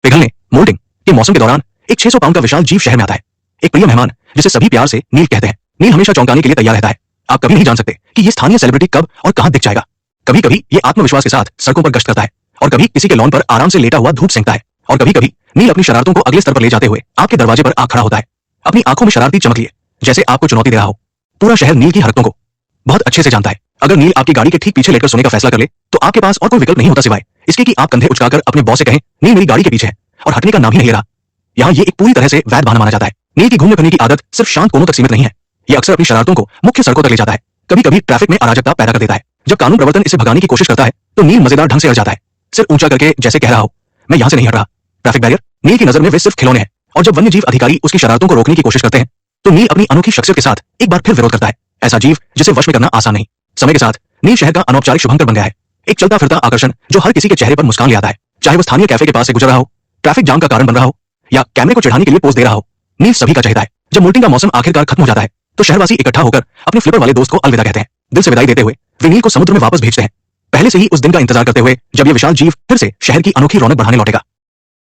पिघलने, मोल्टिंग के मौसम के दौरान एक 600 पाउंड का विशाल जीव शहर में आता है। एक प्रिय मेहमान जिसे सभी प्यार से नील कहते हैं। नील हमेशा चौंकाने के लिए तैयार रहता है। आप कभी नहीं जान सकते कि ये स्थानीय सेलिब्रिटी कब और कहां दिख जाएगा। कभी कभी ये आत्मविश्वास के साथ सड़कों पर गश्त करता है और कभी किसी के लॉन पर आराम से लेटा हुआ धूप सेंकता है और कभी कभी नील अपनी शरारतों को अगले स्तर पर ले जाते हुए आपके दरवाजे पर आ खड़ा होता है। अपनी आंखों में शरारती चमक लिए जैसे आपको चुनौती दे रहा हो। पूरा शहर नील की हरकतों को बहुत अच्छे से जानता है। अगर नील आपकी गाड़ी के ठीक पीछे लेटकर सोने का फैसला कर ले तो आपके पास और कोई विकल्प नहीं होता सिवाय इसके कि आप कंधे उचकाकर अपने बॉस से कहें, नील मेरी गाड़ी के पीछे है, और हटने का नाम ही नहीं ले रहा। यहाँ ये एक पूरी तरह से वैध बहाना माना जाता है। नील की घूमने फिरने की आदत सिर्फ शांत कोनों तक सीमित नहीं है। ये अक्सर अपनी शरारतों को मुख्य सड़कों तक ले जाता है। कभी कभी ट्रैफिक में अराजकता पैदा कर देता है। जब कानून प्रवर्तन इसे भगाने की कोशिश करता है तो नील मजेदार ढंग से अड़ जाता है, सिर ऊंचा करके जैसे कह रहा हो, मैं यहाँ से नहीं हट रहा। ट्रैफिक बैरियर नील की नजर में वे सिर्फ खिलौने हैं, और जब वन्यजीव अधिकारी उसकी शरारतों को रोकने की कोशिश करते हैं तो नील अपनी अनोखी शख्सियत के साथ एक बार फिर विरोध करता है। ऐसा जीव जिसे वश में करना आसान नहीं। समय के साथ नील शहर का अनौपचारिक शुभंकर बन गया है। एक चलता फिरता आकर्षण जो हर किसी के चेहरे पर मुस्कान ले आता है, चाहे वो स्थानीय कैफे के पास से गुजर रहा हो, ट्रैफिक जाम का कारण बन रहा हो या कैमरे को चिढ़ाने के लिए पोज दे रहा हो। नील सभी का चहेता है। जब मोल्टिंग का मौसम आखिरकार खत्म हो जाता है तो शहरवासी इकट्ठा होकर अपने फ्लिपर वाले दोस्त को अलविदा कहते हैं। दिल से विदाई देते हुए वे नील को समुद्र में वापस भेजते हैं, पहले से ही उस दिन का इंतजार करते हुए जब ये विशाल जीव फिर से शहर की अनोखी रौनक बढ़ाने लौटेगा।